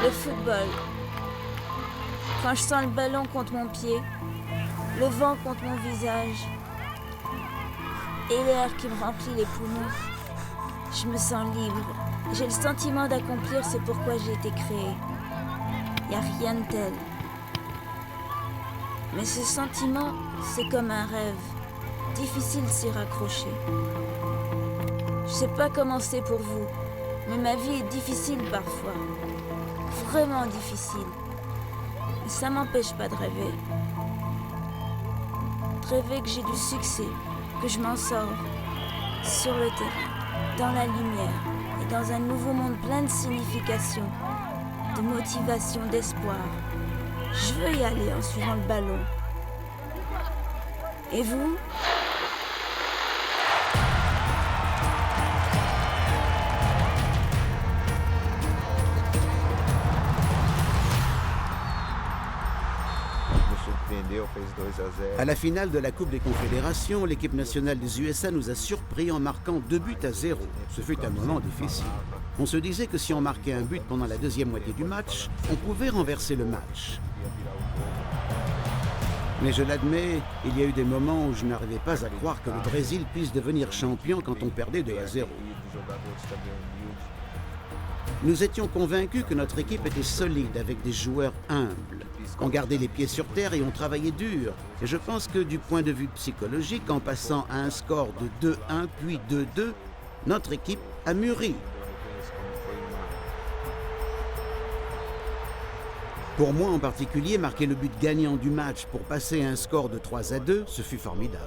Le football. Quand je sens le ballon contre mon pied, le vent contre mon visage et l'air qui me remplit les poumons, je me sens libre. J'ai le sentiment d'accomplir ce pourquoi j'ai été créée. Y a rien de tel. Mais ce sentiment, c'est comme un rêve. Difficile de s'y raccrocher. Je sais pas comment c'est pour vous, mais ma vie est difficile parfois. Vraiment difficile. Mais ça m'empêche pas de rêver. De rêver que j'ai du succès, que je m'en sors. Sur le terrain, dans la lumière, et dans un nouveau monde plein de signification, de motivation, d'espoir. Je veux y aller en suivant le ballon. Et vous ? À la finale de la Coupe des Confédérations, l'équipe nationale des USA nous a surpris en marquant 2-0. Ce fut un moment difficile. On se disait que si on marquait un but pendant la deuxième moitié du match, on pouvait renverser le match. Mais je l'admets, il y a eu des moments où je n'arrivais pas à croire que le Brésil puisse devenir champion quand on perdait 2-0. Nous étions convaincus que notre équipe était solide avec des joueurs humbles. On gardait les pieds sur terre et on travaillait dur. Et je pense que du point de vue psychologique, en passant à un score de 2-1 puis 2-2, notre équipe a mûri. Pour moi en particulier, marquer le but gagnant du match pour passer à un score de 3-2, ce fut formidable.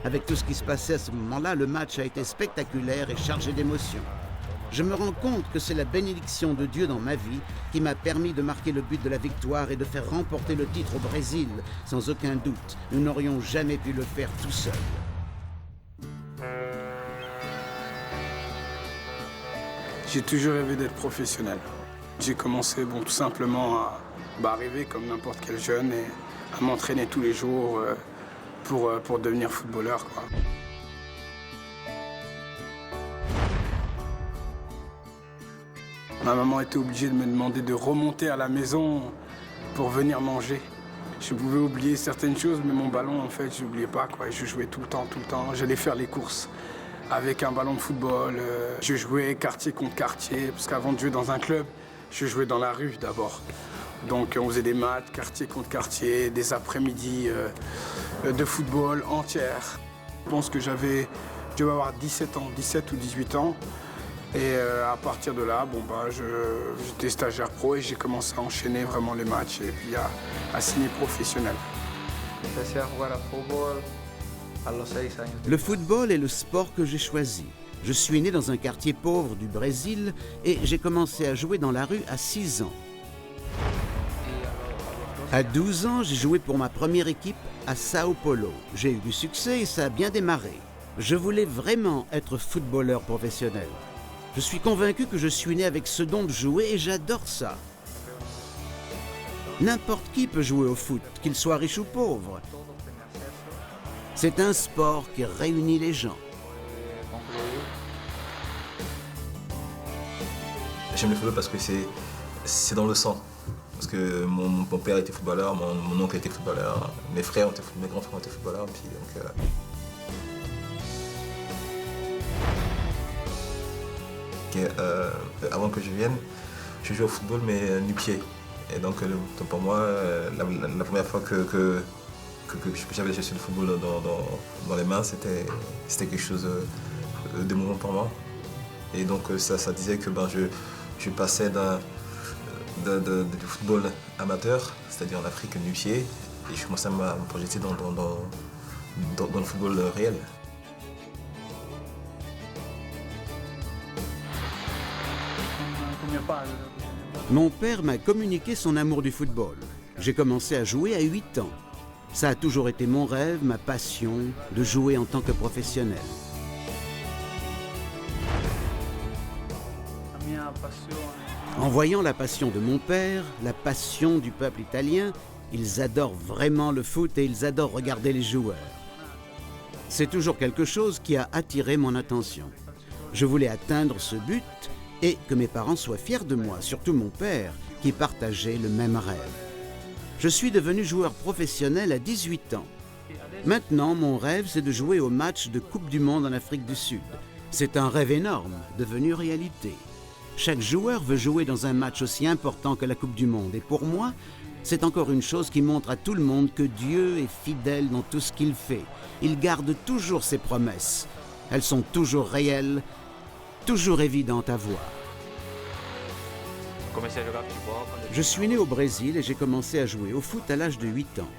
Avec tout ce qui se passait à ce moment-là, le match a été spectaculaire et chargé d'émotions. Je me rends compte que c'est la bénédiction de Dieu dans ma vie qui m'a permis de marquer le but de la victoire et de faire remporter le titre au Brésil. Sans aucun doute, nous n'aurions jamais pu le faire tout seul. J'ai toujours rêvé d'être professionnel. J'ai commencé tout simplement à arriver comme n'importe quel jeune et à m'entraîner tous les jours pour devenir footballeur, quoi. Ma maman était obligée de me demander de remonter à la maison pour venir manger. Je pouvais oublier certaines choses, mais mon ballon, en fait, je n'oubliais pas, quoi. Je jouais tout le temps. J'allais faire les courses avec un ballon de football. Je jouais quartier contre quartier, parce qu'avant de jouer dans un club, je jouais dans la rue d'abord. Donc on faisait des matchs, quartier contre quartier, des après-midi de football entières. Je pense que je devais avoir 17 ou 18 ans. Et à partir de là, j'étais stagiaire pro et j'ai commencé à enchaîner vraiment les matchs et puis à signer professionnel. Le football est le sport que j'ai choisi. Je suis né dans un quartier pauvre du Brésil et j'ai commencé à jouer dans la rue à 6 ans. À 12 ans, j'ai joué pour ma première équipe à Sao Paulo. J'ai eu du succès et ça a bien démarré. Je voulais vraiment être footballeur professionnel. Je suis convaincu que je suis né avec ce don de jouer et j'adore ça. N'importe qui peut jouer au foot, qu'il soit riche ou pauvre. C'est un sport qui réunit les gens. J'aime le football parce que c'est dans le sang. Parce que mon père était footballeur, mon oncle était footballeur, mes grands frères étaient footballeurs. Puis donc, avant que je vienne, je jouais au football mais du pied. Et donc pour moi, la première fois que j'avais les le football dans les mains, c'était quelque chose d'émouvant pour moi. Et donc ça disait que je passais du football amateur, c'est-à-dire en Afrique du pied, et je commençais à me projeter dans le football réel. Mon père m'a communiqué son amour du football. J'ai commencé à jouer à 8 ans. Ça a toujours été mon rêve, ma passion, de jouer en tant que professionnel. En voyant la passion de mon père, la passion du peuple italien, ils adorent vraiment le foot et ils adorent regarder les joueurs. C'est toujours quelque chose qui a attiré mon attention. Je voulais atteindre ce but et que mes parents soient fiers de moi, surtout mon père, qui partageait le même rêve. Je suis devenu joueur professionnel à 18 ans. Maintenant, mon rêve, c'est de jouer au match de Coupe du Monde en Afrique du Sud. C'est un rêve énorme, devenu réalité. Chaque joueur veut jouer dans un match aussi important que la Coupe du Monde. Et pour moi, c'est encore une chose qui montre à tout le monde que Dieu est fidèle dans tout ce qu'il fait. Il garde toujours ses promesses. Elles sont toujours réelles, toujours évidentes à voir. Je suis né au Brésil et j'ai commencé à jouer au foot à l'âge de 8 ans.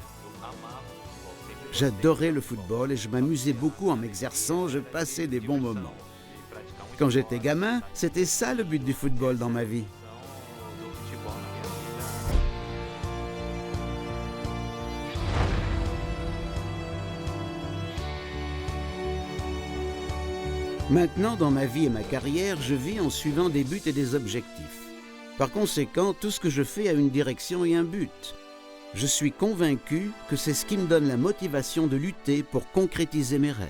J'adorais le football et je m'amusais beaucoup en m'exerçant, je passais des bons moments. Quand j'étais gamin, c'était ça le but du football dans ma vie. Maintenant, dans ma vie et ma carrière, je vis en suivant des buts et des objectifs. Par conséquent, tout ce que je fais a une direction et un but. Je suis convaincu que c'est ce qui me donne la motivation de lutter pour concrétiser mes rêves.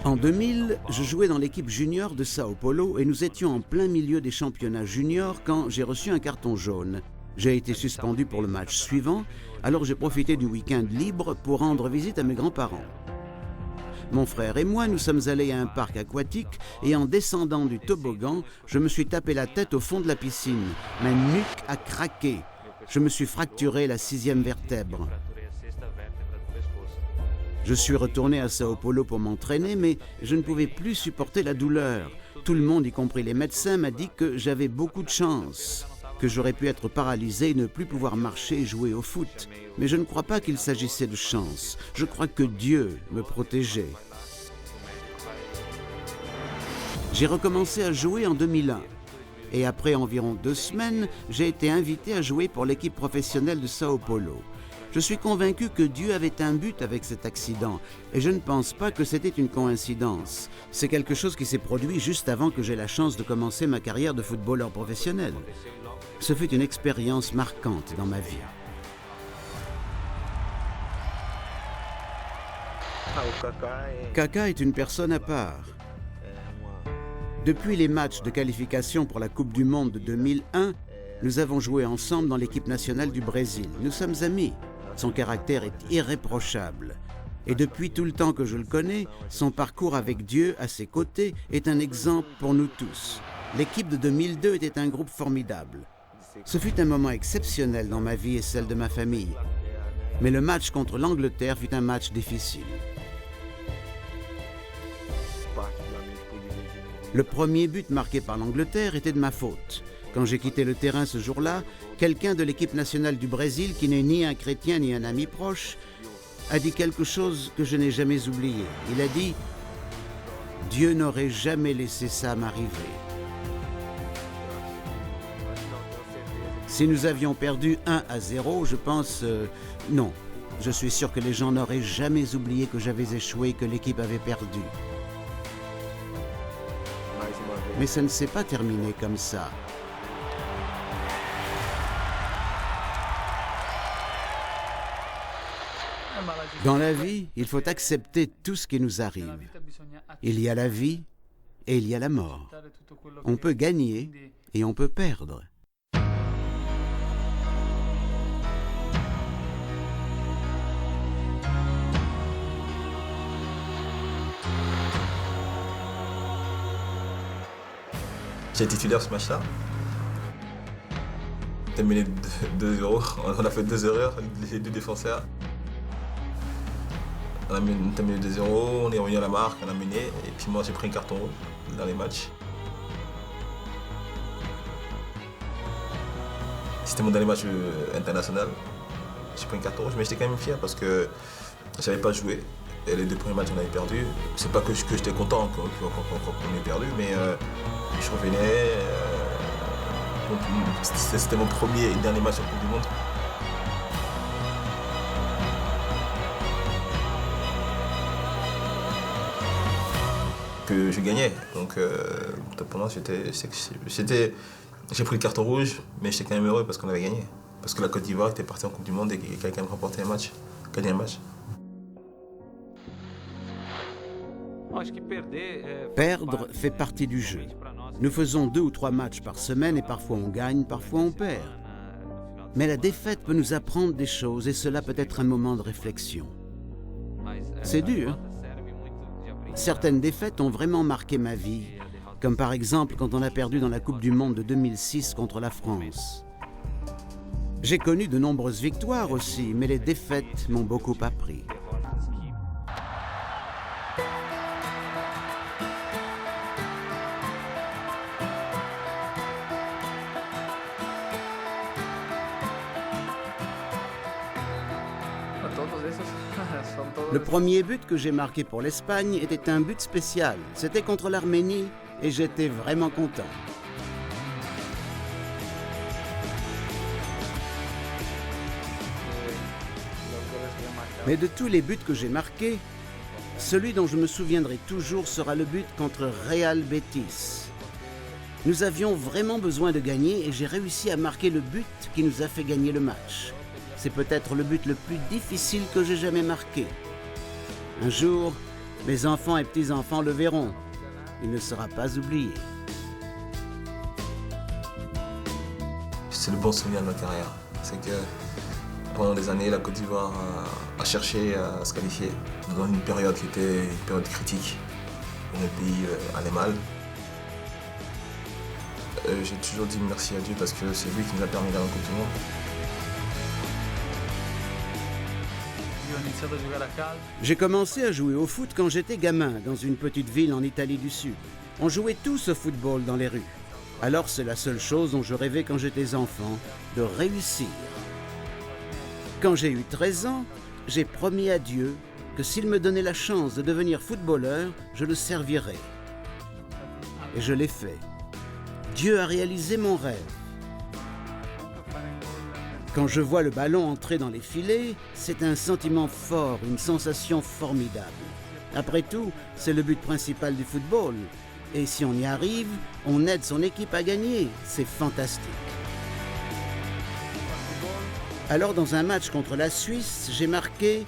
En 2000, je jouais dans l'équipe junior de Sao Paulo et nous étions en plein milieu des championnats juniors quand j'ai reçu un carton jaune. J'ai été suspendu pour le match suivant, alors j'ai profité du week-end libre pour rendre visite à mes grands-parents. Mon frère et moi, nous sommes allés à un parc aquatique et en descendant du toboggan, je me suis tapé la tête au fond de la piscine. Ma nuque a craqué. Je me suis fracturé la 6e vertèbre. Je suis retourné à Sao Paulo pour m'entraîner, mais je ne pouvais plus supporter la douleur. Tout le monde, y compris les médecins, m'a dit que j'avais beaucoup de chance, que j'aurais pu être paralysé et ne plus pouvoir marcher et jouer au foot. Mais je ne crois pas qu'il s'agissait de chance. Je crois que Dieu me protégeait. J'ai recommencé à jouer en 2001. Et après environ 2 semaines, j'ai été invité à jouer pour l'équipe professionnelle de Sao Paulo. Je suis convaincu que Dieu avait un but avec cet accident et je ne pense pas que c'était une coïncidence. C'est quelque chose qui s'est produit juste avant que j'aie la chance de commencer ma carrière de footballeur professionnel. Ce fut une expérience marquante dans ma vie. Kaka est une personne à part. Depuis les matchs de qualification pour la Coupe du Monde de 2001, nous avons joué ensemble dans l'équipe nationale du Brésil. Nous sommes amis. Son caractère est irréprochable. Et depuis tout le temps que je le connais, son parcours avec Dieu à ses côtés est un exemple pour nous tous. L'équipe de 2002 était un groupe formidable. Ce fut un moment exceptionnel dans ma vie et celle de ma famille. Mais le match contre l'Angleterre fut un match difficile. Le premier but marqué par l'Angleterre était de ma faute. Quand j'ai quitté le terrain ce jour-là, quelqu'un de l'équipe nationale du Brésil, qui n'est ni un chrétien ni un ami proche, a dit quelque chose que je n'ai jamais oublié. Il a dit « Dieu n'aurait jamais laissé ça m'arriver ». Si nous avions perdu 1-0, je pense non. Je suis sûr que les gens n'auraient jamais oublié que j'avais échoué et que l'équipe avait perdu. Mais ça ne s'est pas terminé comme ça. Dans la vie, il faut accepter tout ce qui nous arrive. Il y a la vie et il y a la mort. On peut gagner et on peut perdre. J'ai été titulaire ce match-là. On a mené 2-0. On a fait 2 erreurs, les 2 défenseurs. On a mené 2-0, on est revenu à la marque, on a mené, et puis moi j'ai pris un carton rouge dans les matchs. C'était mon dernier match international. J'ai pris un carton rouge, mais j'étais quand même fier parce que je n'avais pas joué. Et les 2 premiers matchs, on avait perdu. C'est pas que j'étais content qu'on ait perdu, mais je revenais. C'était mon premier et dernier match en Coupe du Monde. Que je gagnais. Donc pour moi, j'ai pris le carton rouge, mais j'étais quand même heureux parce qu'on avait gagné. Parce que la Côte d'Ivoire était partie en Coupe du Monde et quelqu'un remportait un match, gagnait un match. Perdre fait partie du jeu. Nous faisons 2 ou 3 matchs par semaine et parfois on gagne, parfois on perd. Mais la défaite peut nous apprendre des choses et cela peut être un moment de réflexion. C'est dur. Certaines défaites ont vraiment marqué ma vie, comme par exemple quand on a perdu dans la Coupe du Monde de 2006 contre la France. J'ai connu de nombreuses victoires aussi, mais les défaites m'ont beaucoup appris. Le premier but que j'ai marqué pour l'Espagne était un but spécial. C'était contre l'Arménie et j'étais vraiment content. Mais de tous les buts que j'ai marqués, celui dont je me souviendrai toujours sera le but contre Real Betis. Nous avions vraiment besoin de gagner et j'ai réussi à marquer le but qui nous a fait gagner le match. C'est peut-être le but le plus difficile que j'ai jamais marqué. Un jour, mes enfants et petits-enfants le verront. Il ne sera pas oublié. C'est le bon souvenir de ma carrière. C'est que pendant des années, la Côte d'Ivoire a cherché à se qualifier dans une période qui était une période critique, où le pays allait mal. J'ai toujours dit merci à Dieu parce que c'est lui qui nous a permis d'aller en Coupe du Monde. J'ai commencé à jouer au foot quand j'étais gamin, dans une petite ville en Italie du Sud. On jouait tous au football dans les rues. Alors c'est la seule chose dont je rêvais quand j'étais enfant, de réussir. Quand j'ai eu 13 ans, j'ai promis à Dieu que s'il me donnait la chance de devenir footballeur, je le servirais. Et je l'ai fait. Dieu a réalisé mon rêve. Quand je vois le ballon entrer dans les filets, c'est un sentiment fort, une sensation formidable. Après tout, c'est le but principal du football. Et si on y arrive, on aide son équipe à gagner. C'est fantastique. Alors, dans un match contre la Suisse, j'ai marqué.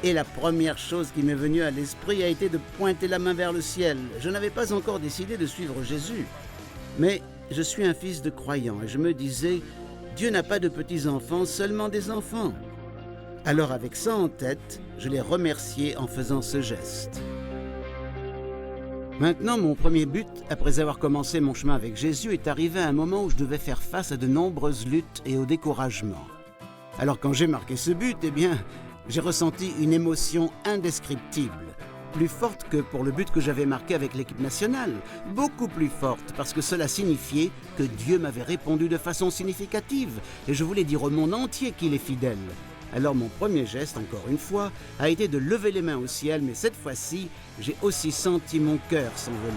Et la première chose qui m'est venue à l'esprit a été de pointer la main vers le ciel. Je n'avais pas encore décidé de suivre Jésus. Mais je suis un fils de croyant et je me disais, Dieu n'a pas de petits-enfants, seulement des enfants. Alors avec ça en tête, je l'ai remercié en faisant ce geste. Maintenant, mon premier but, après avoir commencé mon chemin avec Jésus, est arrivé à un moment où je devais faire face à de nombreuses luttes et au découragement. Alors quand j'ai marqué ce but, eh bien, j'ai ressenti une émotion indescriptible. Plus forte que pour le but que j'avais marqué avec l'équipe nationale. Beaucoup plus forte, parce que cela signifiait que Dieu m'avait répondu de façon significative. Et je voulais dire au monde entier qu'il est fidèle. Alors mon premier geste, encore une fois, a été de lever les mains au ciel, mais cette fois-ci, j'ai aussi senti mon cœur s'envoler.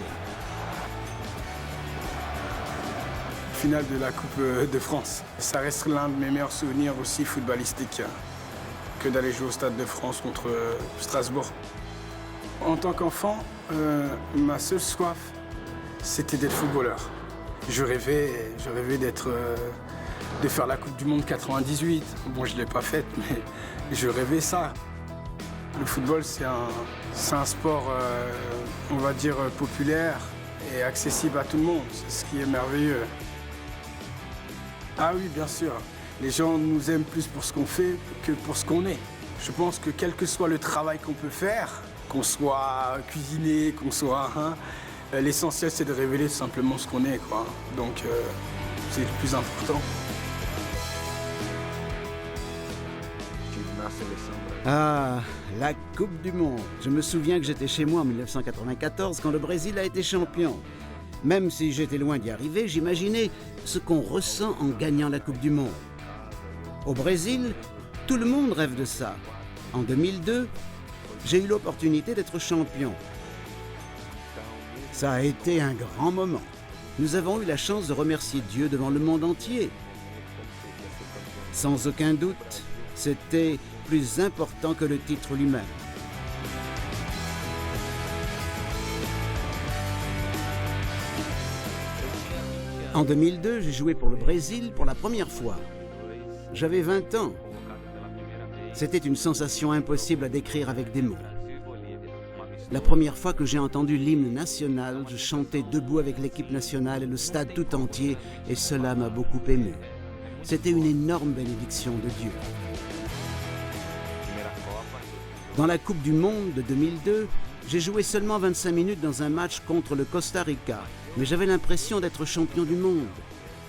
Finale de la Coupe de France. Ça reste l'un de mes meilleurs souvenirs aussi footballistiques que d'aller jouer au Stade de France contre Strasbourg. En tant qu'enfant, ma seule soif, c'était d'être footballeur. Je rêvais de faire la Coupe du Monde 98. Bon, je ne l'ai pas faite, mais je rêvais ça. Le football, c'est un sport, on va dire, populaire et accessible à tout le monde. C'est ce qui est merveilleux. Ah oui, bien sûr. Les gens nous aiment plus pour ce qu'on fait que pour ce qu'on est. Je pense que quel que soit le travail qu'on peut faire, qu'on soit cuisinier, qu'on soit... l'essentiel, c'est de révéler simplement ce qu'on est, quoi. Donc, c'est le plus important. Ah, la Coupe du Monde. Je me souviens que j'étais chez moi en 1994 quand le Brésil a été champion. Même si j'étais loin d'y arriver, j'imaginais ce qu'on ressent en gagnant la Coupe du Monde. Au Brésil, tout le monde rêve de ça. En 2002, j'ai eu l'opportunité d'être champion. Ça a été un grand moment. Nous avons eu la chance de remercier Dieu devant le monde entier. Sans aucun doute, c'était plus important que le titre lui-même. En 2002, j'ai joué pour le Brésil pour la première fois. J'avais 20 ans. C'était une sensation impossible à décrire avec des mots. La première fois que j'ai entendu l'hymne national, je chantais debout avec l'équipe nationale et le stade tout entier, et cela m'a beaucoup ému. C'était une énorme bénédiction de Dieu. Dans la Coupe du Monde de 2002, j'ai joué seulement 25 minutes dans un match contre le Costa Rica, mais j'avais l'impression d'être champion du monde.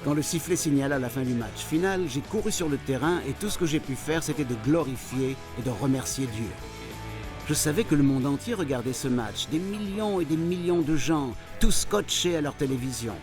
Quand le sifflet signala la fin du match final, j'ai couru sur le terrain et tout ce que j'ai pu faire, c'était de glorifier et de remercier Dieu. Je savais que le monde entier regardait ce match, des millions et des millions de gens, tous scotchés à leur télévision.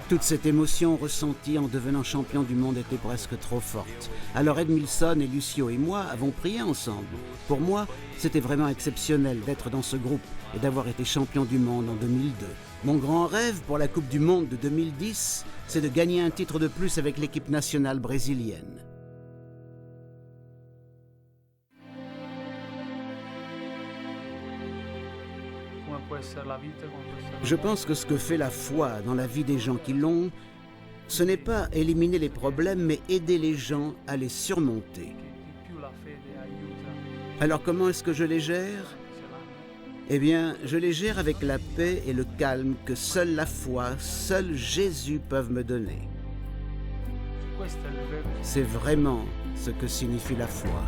Toute cette émotion ressentie en devenant champion du monde était presque trop forte. Alors Edmilson et Lucio et moi avons prié ensemble. Pour moi, c'était vraiment exceptionnel d'être dans ce groupe et d'avoir été champion du monde en 2002. Mon grand rêve pour la Coupe du Monde de 2010, c'est de gagner un titre de plus avec l'équipe nationale brésilienne. Je pense que ce que fait la foi dans la vie des gens qui l'ont, ce n'est pas éliminer les problèmes, mais aider les gens à les surmonter. Alors comment est-ce que je les gère ? Eh bien, je les gère avec la paix et le calme que seule la foi, seul Jésus peuvent me donner. C'est vraiment ce que signifie la foi.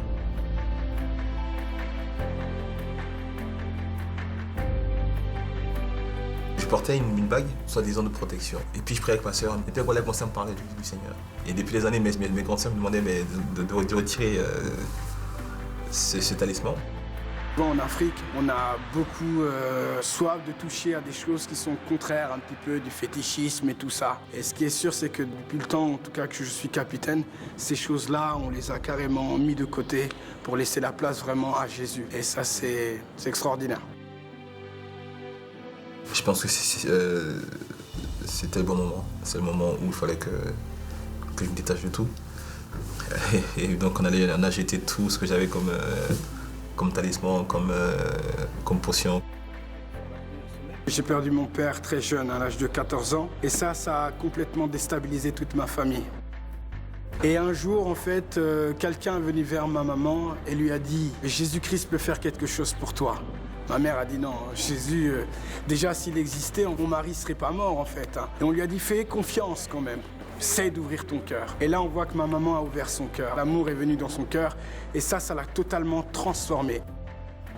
Je portais une bague, soi-disant de protection. Et puis je priais avec ma soeur. Et puis elle commençait à me parler du Seigneur. Et depuis des années, mes grands sœurs me demandaient de retirer ce talisman. En Afrique, on a beaucoup soif de toucher à des choses qui sont contraires un petit peu du fétichisme et tout ça. Et ce qui est sûr, c'est que depuis le temps, en tout cas que je suis capitaine, ces choses-là, on les a carrément mis de côté pour laisser la place vraiment à Jésus. Et ça, c'est extraordinaire. Je pense que c'était le bon moment. C'est le moment où il fallait que je me détache de tout. Et donc on a jeté tout ce que j'avais comme talisman, comme potion. J'ai perdu mon père très jeune, à l'âge de 14 ans. Et ça a complètement déstabilisé toute ma famille. Et un jour, en fait, quelqu'un est venu vers ma maman et lui a dit « Jésus-Christ peut faire quelque chose pour toi ». Ma mère a dit non, Jésus, déjà s'il existait, mon mari ne serait pas mort en fait. Et on lui a dit fais confiance quand même, essaie d'ouvrir ton cœur. Et là on voit que ma maman a ouvert son cœur, l'amour est venu dans son cœur et ça l'a totalement transformé.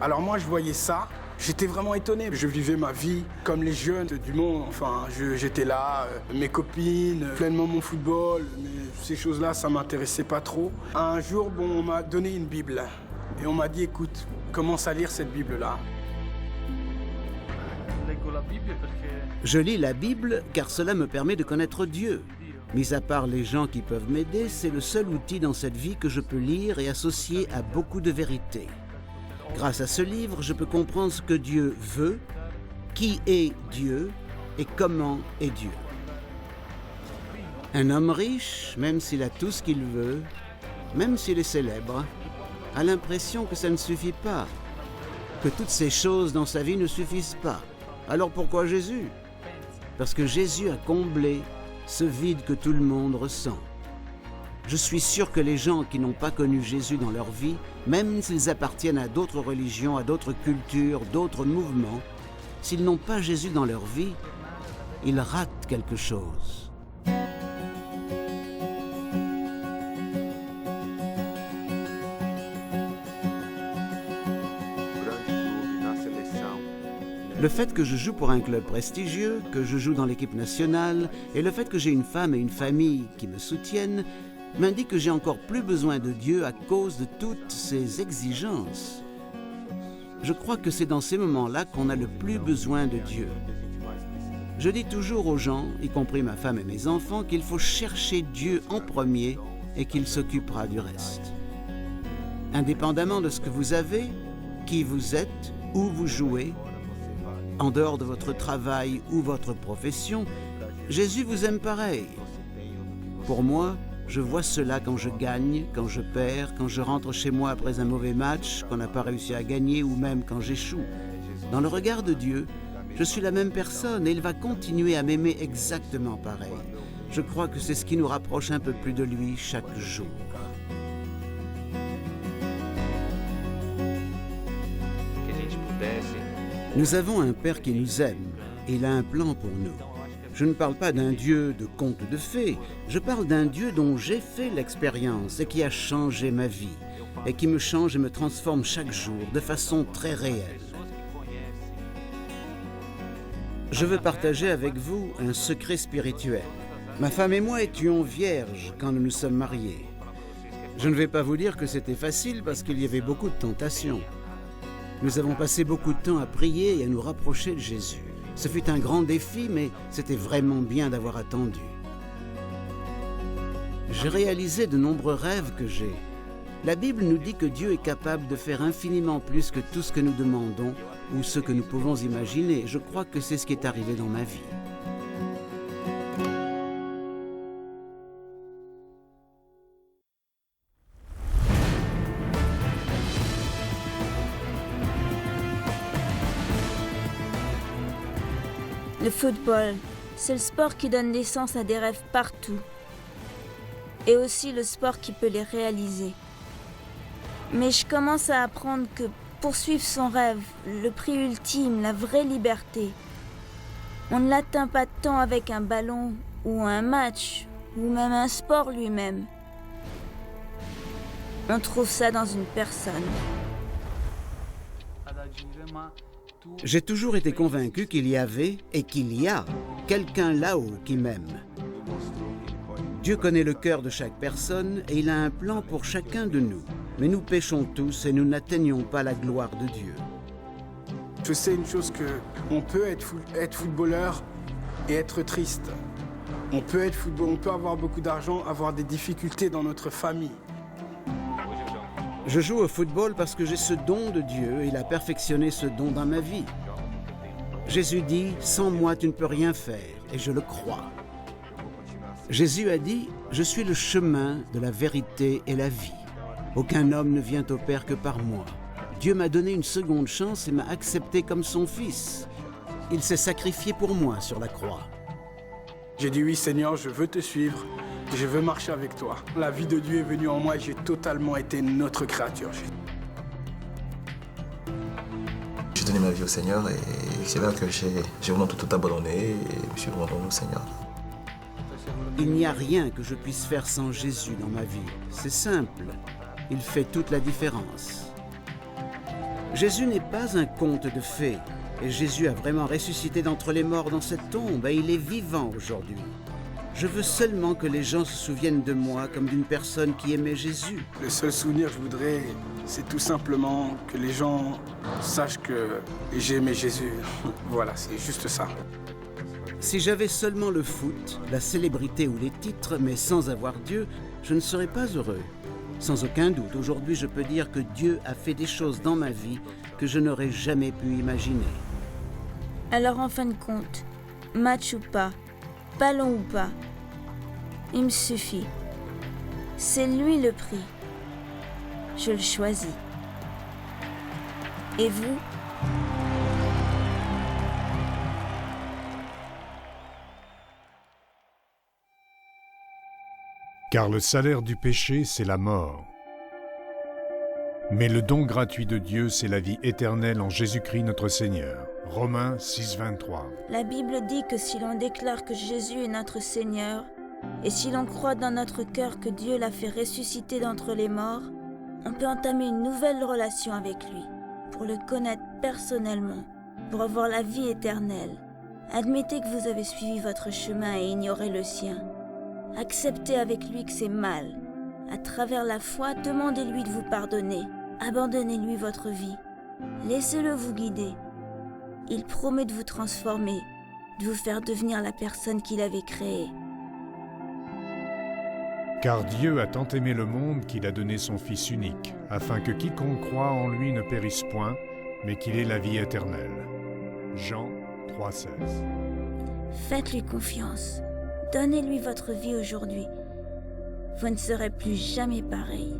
Alors moi je voyais ça, j'étais vraiment étonné. Je vivais ma vie comme les jeunes du monde, enfin j'étais là, mes copines, pleinement mon football, mais ces choses-là ça m'intéressait pas trop. Un jour, on m'a donné une Bible et on m'a dit écoute, commence à lire cette Bible-là. Je lis la Bible car cela me permet de connaître Dieu. Mis à part les gens qui peuvent m'aider, c'est le seul outil dans cette vie que je peux lire et associer à beaucoup de vérités. Grâce à ce livre, je peux comprendre ce que Dieu veut, qui est Dieu et comment est Dieu. Un homme riche, même s'il a tout ce qu'il veut, même s'il est célèbre, a l'impression que ça ne suffit pas, que toutes ces choses dans sa vie ne suffisent pas. Alors pourquoi Jésus ? Parce que Jésus a comblé ce vide que tout le monde ressent. Je suis sûr que les gens qui n'ont pas connu Jésus dans leur vie, même s'ils appartiennent à d'autres religions, à d'autres cultures, d'autres mouvements, s'ils n'ont pas Jésus dans leur vie, ils ratent quelque chose. Le fait que je joue pour un club prestigieux, que je joue dans l'équipe nationale, et le fait que j'ai une femme et une famille qui me soutiennent, m'indique que j'ai encore plus besoin de Dieu à cause de toutes ces exigences. Je crois que c'est dans ces moments-là qu'on a le plus besoin de Dieu. Je dis toujours aux gens, y compris ma femme et mes enfants, qu'il faut chercher Dieu en premier et qu'il s'occupera du reste. Indépendamment de ce que vous avez, qui vous êtes, où vous jouez, en dehors de votre travail ou votre profession, Jésus vous aime pareil. Pour moi, je vois cela quand je gagne, quand je perds, quand je rentre chez moi après un mauvais match, qu'on n'a pas réussi à gagner ou même quand j'échoue. Dans le regard de Dieu, je suis la même personne et il va continuer à m'aimer exactement pareil. Je crois que c'est ce qui nous rapproche un peu plus de lui chaque jour. Nous avons un Père qui nous aime et il a un plan pour nous. Je ne parle pas d'un Dieu de conte de fées, je parle d'un Dieu dont j'ai fait l'expérience et qui a changé ma vie et qui me change et me transforme chaque jour de façon très réelle. Je veux partager avec vous un secret spirituel. Ma femme et moi étions vierges quand nous nous sommes mariés. Je ne vais pas vous dire que c'était facile parce qu'il y avait beaucoup de tentations. Nous avons passé beaucoup de temps à prier et à nous rapprocher de Jésus. Ce fut un grand défi, mais c'était vraiment bien d'avoir attendu. J'ai réalisé de nombreux rêves que j'ai. La Bible nous dit que Dieu est capable de faire infiniment plus que tout ce que nous demandons ou ce que nous pouvons imaginer. Je crois que c'est ce qui est arrivé dans ma vie. Le football, c'est le sport qui donne naissance à des rêves partout. Et aussi le sport qui peut les réaliser. Mais je commence à apprendre que poursuivre son rêve, le prix ultime, la vraie liberté, on ne l'atteint pas tant avec un ballon ou un match ou même un sport lui-même. On trouve ça dans une personne. J'ai toujours été convaincu qu'il y avait et qu'il y a quelqu'un là-haut qui m'aime. Dieu connaît le cœur de chaque personne et il a un plan pour chacun de nous. Mais nous péchons tous et nous n'atteignons pas la gloire de Dieu. Je sais une chose, on peut être footballeur et être triste. On peut avoir beaucoup d'argent, avoir des difficultés dans notre famille. Je joue au football parce que j'ai ce don de Dieu et il a perfectionné ce don dans ma vie. Jésus dit « Sans moi, tu ne peux rien faire » et je le crois. Jésus a dit « Je suis le chemin de la vérité et la vie. Aucun homme ne vient au Père que par moi. » Dieu m'a donné une seconde chance et m'a accepté comme son fils. Il s'est sacrifié pour moi sur la croix. J'ai dit « Oui Seigneur, je veux te suivre. Je veux marcher avec toi. » La vie de Dieu est venue en moi et j'ai totalement été notre créature. J'ai donné ma vie au Seigneur et c'est là que j'ai vraiment tout abandonné et je suis vraiment au Seigneur. Il n'y a rien que je puisse faire sans Jésus dans ma vie. C'est simple. Il fait toute la différence. Jésus n'est pas un conte de fées. Et Jésus a vraiment ressuscité d'entre les morts dans cette tombe et il est vivant aujourd'hui. Je veux seulement que les gens se souviennent de moi comme d'une personne qui aimait Jésus. Le seul souvenir que je voudrais, c'est tout simplement que les gens sachent que j'ai aimé Jésus. Voilà, c'est juste ça. Si j'avais seulement le foot, la célébrité ou les titres, mais sans avoir Dieu, je ne serais pas heureux. Sans aucun doute, aujourd'hui, je peux dire que Dieu a fait des choses dans ma vie que je n'aurais jamais pu imaginer. Alors en fin de compte, match ou pas, ballon ou pas, il me suffit. C'est lui le prix. Je le choisis. Et vous ? Car le salaire du péché, c'est la mort. Mais le don gratuit de Dieu, c'est la vie éternelle en Jésus-Christ notre Seigneur. Romains 6,23. La Bible dit que si l'on déclare que Jésus est notre Seigneur, et si l'on croit dans notre cœur que Dieu l'a fait ressusciter d'entre les morts, on peut entamer une nouvelle relation avec lui, pour le connaître personnellement, pour avoir la vie éternelle. Admettez que vous avez suivi votre chemin et ignoré le sien. Acceptez avec lui que c'est mal. À travers la foi, demandez-lui de vous pardonner. Abandonnez-lui votre vie. Laissez-le vous guider. Il promet de vous transformer, de vous faire devenir la personne qu'il avait créée. Car Dieu a tant aimé le monde qu'il a donné son Fils unique, afin que quiconque croit en lui ne périsse point, mais qu'il ait la vie éternelle. Jean 3,16. Faites-lui confiance. Donnez-lui votre vie aujourd'hui. Vous ne serez plus jamais pareil.